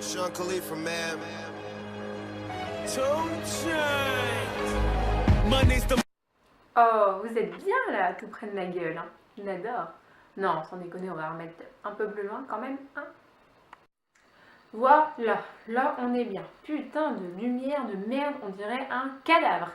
Sean Khalifa, man. Oh, vous êtes bien là, tout près de ma gueule, hein. On adore. Non, sans déconner, on va remettre un peu plus loin quand même, hein. Voilà, là on est bien. Putain de lumière de merde, on dirait un cadavre.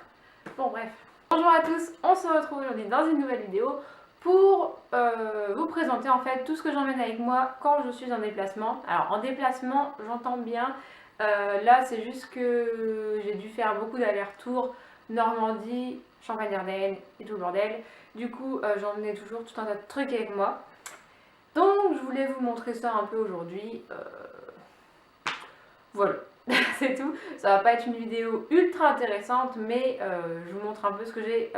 Bon bref. Bonjour à tous, on se retrouve aujourd'hui dans une nouvelle vidéo pour vous présenter en fait tout ce que j'emmène avec moi quand je suis en déplacement. Alors en déplacement, j'entends bien, là c'est juste que j'ai dû faire beaucoup d'allers-retours, Normandie, Champagne-Ardenne et tout le bordel. Du coup, j'emmenais toujours tout un tas de trucs avec moi. Donc je voulais vous montrer ça un peu aujourd'hui. Voilà, c'est tout. Ça va pas être une vidéo ultra intéressante, mais je vous montre un peu ce que j'ai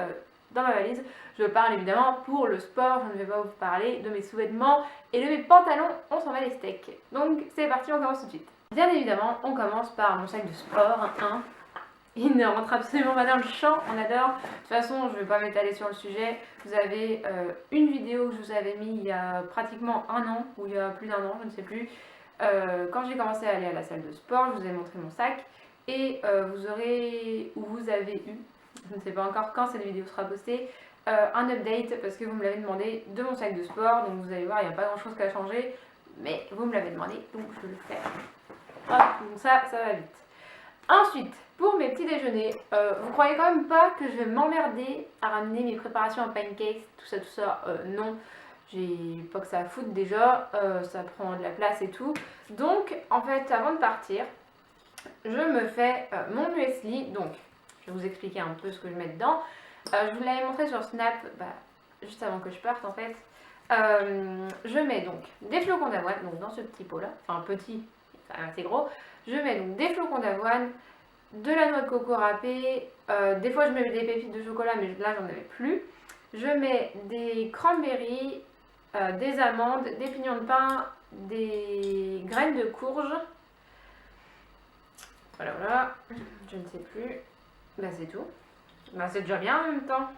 dans ma valise. Je parle évidemment pour le sport, je ne vais pas vous parler de mes sous-vêtements et de mes pantalons, on s'en va les steaks. Donc c'est parti, on commence tout de suite. Bien évidemment, on commence par mon sac de sport, hein. Il ne rentre absolument pas dans le champ, on adore. De toute façon, je ne vais pas m'étaler sur le sujet. Vous avez une vidéo que je vous avais mis il y a pratiquement un an, ou il y a plus d'un an, je ne sais plus. Quand j'ai commencé à aller à la salle de sport, je vous ai montré mon sac. Et vous aurez, ou vous avez eu, je ne sais pas encore quand cette vidéo sera postée, un update, parce que vous me l'avez demandé, de mon sac de sport. Donc vous allez voir, il n'y a pas grand chose qui a changé, mais vous me l'avez demandé, donc je le fais. Hop, donc ça va vite. Ensuite, pour mes petits déjeuners, vous croyez quand même pas que je vais m'emmerder à ramener mes préparations en pancakes, tout ça, non. J'ai pas que ça à foutre déjà, ça prend de la place et tout. Donc, en fait, avant de partir, je me fais mon muesli. Donc, je vais vous expliquer un peu ce que je mets dedans. Je vous l'avais montré sur Snap, juste avant que je parte en fait. Je mets donc des flocons d'avoine, donc dans ce petit pot là, enfin petit, c'est gros. Je mets donc des flocons d'avoine, de la noix de coco râpée, des fois je mets des pépites de chocolat, mais là j'en avais plus. Je mets des cranberries, des amandes, des pignons de pain, des graines de courge. Voilà, je ne sais plus. Bah c'est tout. Bah c'est déjà bien en même temps,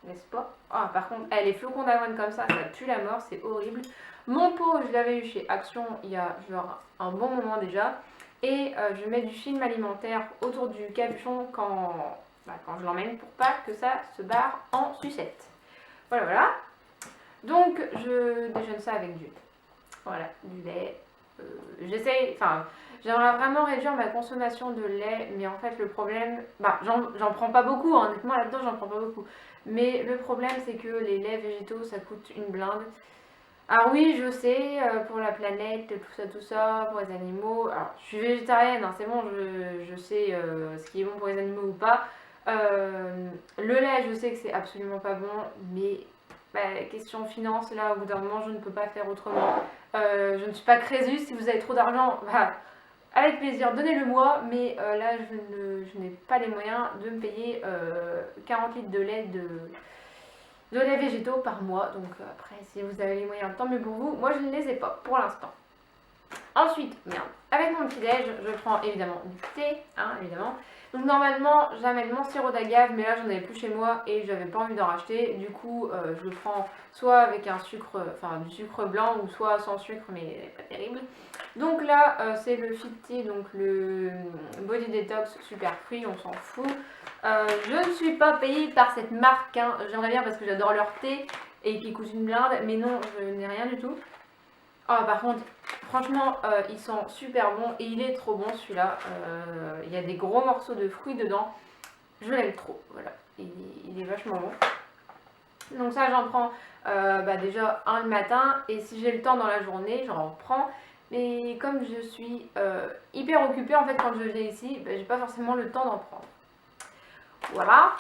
n'est-ce pas? Ah par contre, les flocons d'avoine comme ça pue la mort, c'est horrible. Mon pot, je l'avais eu chez Action il y a genre un bon moment déjà. Et je mets du film alimentaire autour du capuchon quand je l'emmène pour pas que ça se barre en sucette. Voilà. Donc je déjeune ça avec du lait. J'aimerais vraiment réduire ma consommation de lait, mais en fait le problème, j'en prends pas beaucoup, hein, honnêtement là-dedans j'en prends pas beaucoup. Mais le problème c'est que les laits végétaux ça coûte une blinde. Alors oui, je sais, pour la planète, tout ça, pour les animaux. Alors, je suis végétarienne, hein, c'est bon, je sais ce qui est bon pour les animaux ou pas. Le lait, je sais que c'est absolument pas bon, mais question finance, là, au bout d'un moment, je ne peux pas faire autrement. Je ne suis pas Crésus, si vous avez trop d'argent, avec plaisir, donnez-le-moi, mais là, je n'ai pas les moyens de me payer 40 litres de lait de lait végétaux par mois. Donc après, si vous avez les moyens, tant mieux pour vous. Moi, je ne les ai pas pour l'instant. Ensuite, avec mon petit déj, je prends évidemment du thé, hein, évidemment. Donc normalement, j'amène mon sirop d'agave, mais là, j'en avais plus chez moi et j'avais pas envie d'en racheter. Du coup, je le prends soit avec un sucre, du sucre blanc ou soit sans sucre, mais pas terrible. Donc là, c'est le Fit Tea, donc le Body Detox Super Fruit, on s'en fout. Je ne suis pas payée par cette marque, hein. J'aimerais bien parce que j'adore leur thé et qui coûte une blinde, mais non, je n'ai rien du tout. Oh, par contre, franchement, ils sont super bons et il est trop bon celui-là. Il y a des gros morceaux de fruits dedans. Je l'aime trop, voilà. Il est vachement bon. Donc ça, j'en prends déjà un le matin et si j'ai le temps dans la journée, j'en prends. Mais comme je suis hyper occupée en fait quand je viens ici, j'ai pas forcément le temps d'en prendre. Voilà.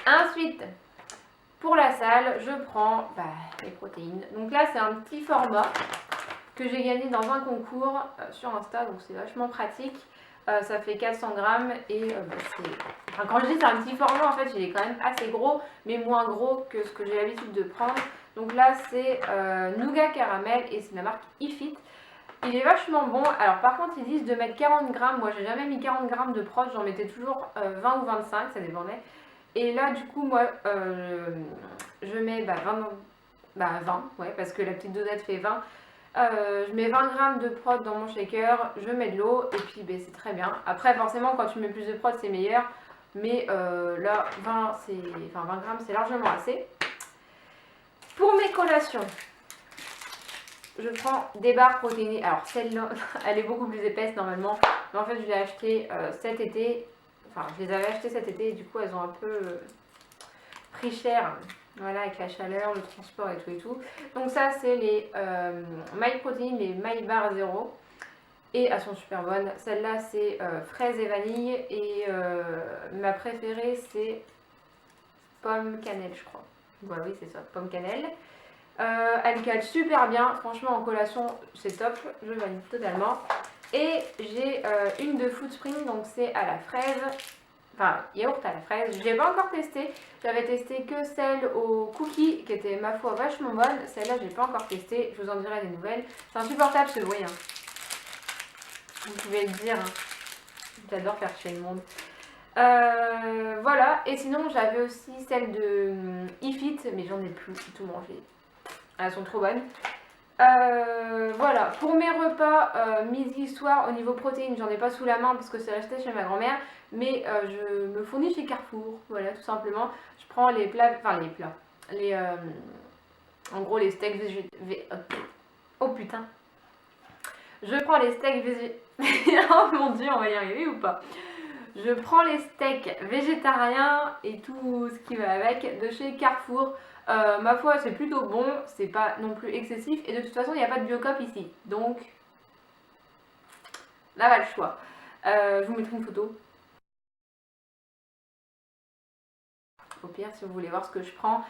Ensuite, pour la salle, je prends les protéines. Donc là, c'est un petit format que j'ai gagné dans un concours sur Insta, donc c'est vachement pratique. Ça fait 400 grammes et quand je dis c'est un petit format, en fait, il est quand même assez gros, mais moins gros que ce que j'ai l'habitude de prendre. Donc là, c'est Nougat Caramel et c'est la marque iFit. Il est vachement bon. Alors par contre, ils disent de mettre 40 grammes. Moi, j'ai jamais mis 40 grammes de prot. J'en mettais toujours 20 ou 25, ça dépendait. Et là, du coup, moi, je mets 20, ouais, parce que la petite dosette fait 20. Je mets 20 grammes de prot dans mon shaker, je mets de l'eau et puis ben, c'est très bien. Après forcément quand tu mets plus de prot c'est meilleur, mais là 20 grammes c'est largement assez. Pour mes collations, je prends des barres protéinées. Alors celle-là, elle est beaucoup plus épaisse normalement, mais en fait je l'ai achetée cet été. Enfin je les avais achetées cet été et du coup elles ont un peu pris cher. Voilà, avec la chaleur, le transport et tout et tout. Donc ça, c'est les MyProtein, les MyBar Zero. Et elles sont super bonnes. Celle-là, c'est fraise et vanille. Et ma préférée, c'est pomme cannelle, je crois. Voilà, oui, c'est ça, pomme cannelle. Elle cale super bien. Franchement, en collation, c'est top. Je valide totalement. Et j'ai une de Food Spring, donc c'est à la fraise. Enfin, yaourt à la fraise. Je l'ai pas encore testé. J'avais testé que celle au cookie qui était ma foi vachement bonne. Celle-là, je l'ai pas encore testée. Je vous en dirai des nouvelles. C'est insupportable ce bruit. Hein. Vous pouvez le dire. Hein. J'adore faire chier le monde. Voilà. Et sinon, j'avais aussi celle de Ifit, mais j'en ai plus du tout mangé. Elles sont trop bonnes. Voilà, pour mes repas midi soir au niveau protéines, j'en ai pas sous la main parce que c'est resté chez ma grand-mère, mais je me fournis chez Carrefour, voilà, tout simplement. Je prends les plats, en gros les steaks oh putain, je prends les steaks oh mon dieu, on va y arriver ou pas? Je prends les steaks végétariens et tout ce qui va avec de chez Carrefour. Ma foi, c'est plutôt bon, c'est pas non plus excessif et de toute façon, il n'y a pas de Biocop ici. Donc, là va le choix. Je vous mettrai une photo. Au pire, si vous voulez voir ce que je prends.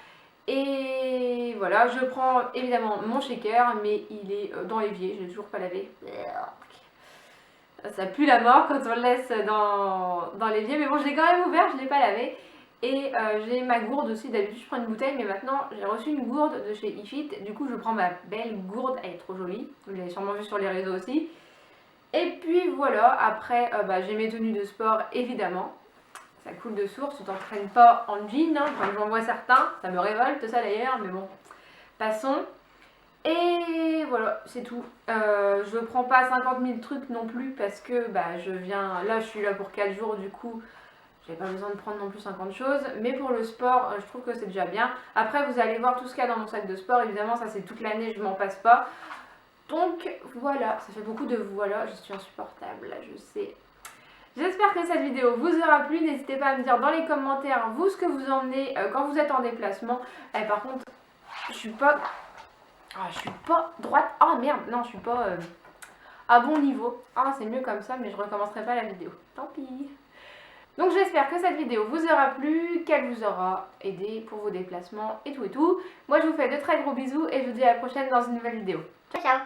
Et voilà, je prends évidemment mon shaker, mais il est dans l'évier, je l'ai toujours pas lavé. Ça pue la mort quand on le laisse dans l'évier, mais bon, je l'ai quand même ouvert, je ne l'ai pas lavé. Et j'ai ma gourde aussi, d'habitude je prends une bouteille, mais maintenant j'ai reçu une gourde de chez Ifit. Du coup je prends ma belle gourde, elle est trop jolie, vous l'avez sûrement vu sur les réseaux aussi. Et puis voilà, après j'ai mes tenues de sport évidemment. Ça coule de source, tu t'entraînes pas en jean, hein, comme j'en vois certains, ça me révolte ça d'ailleurs, mais bon, passons. Et voilà, c'est tout. Je prends pas 50 000 trucs non plus parce que je viens, là je suis là pour 4 jours du coup. J'ai pas besoin de prendre non plus 50 choses, mais pour le sport, je trouve que c'est déjà bien. Après, vous allez voir tout ce qu'il y a dans mon sac de sport. Évidemment, ça c'est toute l'année, je m'en passe pas. Donc voilà, ça fait beaucoup de voilà, je suis insupportable, là, je sais. J'espère que cette vidéo vous aura plu. N'hésitez pas à me dire dans les commentaires, vous, ce que vous emmenez quand vous êtes en déplacement. Et par contre, je suis pas droite. Oh merde, non, je suis pas à bon niveau. Ah, c'est mieux comme ça, mais je recommencerai pas la vidéo. Tant pis. Donc j'espère que cette vidéo vous aura plu, qu'elle vous aura aidé pour vos déplacements et tout et tout. Moi je vous fais de très gros bisous et je vous dis à la prochaine dans une nouvelle vidéo. Ciao ciao.